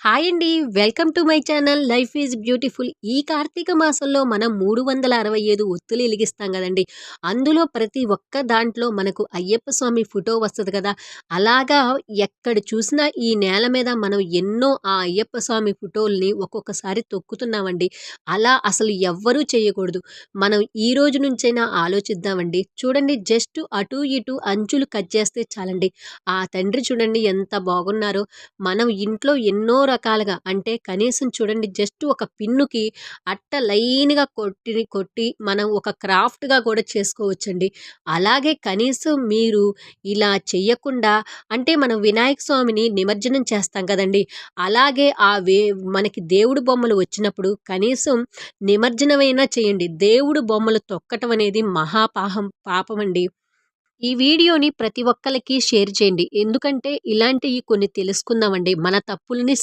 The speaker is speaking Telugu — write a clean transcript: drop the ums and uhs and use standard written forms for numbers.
హాయ్ అండి. Welcome to my channel life is beautiful. ఈ కార్తీక మాసంలో మనం 365 ఒత్తులు ఎలిగిస్తాం గదండీ! అందులో ప్రతి ఒక్క దాంట్లో మనకు అయ్యప్ప స్వామి ఫోటో వస్తది కదా! అలాగా ఎక్కడ చూసినా ఈ నేల మీద మనం ఎన్నో ఆ అయ్యప్ప స్వామి ఫోటోల్ని ఒక్కొక్కసారి తొక్కుతున్నామండి. అలా అసలు ఎవ్వరూ చేయకూడదు. మనం ఈ రోజు నుంచైనా ఆలోచిద్దామండి. చూడండి, జస్ట్ అటు ఇటు అంచులు కట్ చేస్తే చాలండి. ఆ తండ్రి చూడండి ఎంత బాగున్నారో! మనం ఇంట్లో ఎన్నో రకాలుగా అంటే కనీసం చూడండి, జస్ట్ ఒక పిన్నుకి అట్ట లైన్‌గా కొట్టి మనం ఒక క్రాఫ్ట్‌గా కూడా చేసుకోవచ్చండి. అలాగే కనీసం మీరు ఇలా చెయ్యకుండా అంటే మనం వినాయక స్వామిని నిమజ్జనం చేస్తాం కదండీ! అలాగే మనకి దేవుడు బొమ్మలు వచ్చినప్పుడు కనీసం నిమజ్జనమైనా చేయండి. దేవుడు బొమ్మలు తొక్కటం అనేది పాపమండి. ఈ వీడియోని ప్రతి ఒక్కళ్ళకి షేర్ చేయండి. ఎందుకంటే ఇలాంటియి కొన్ని తెలుసుకుందామండి. మన తప్పుల్ని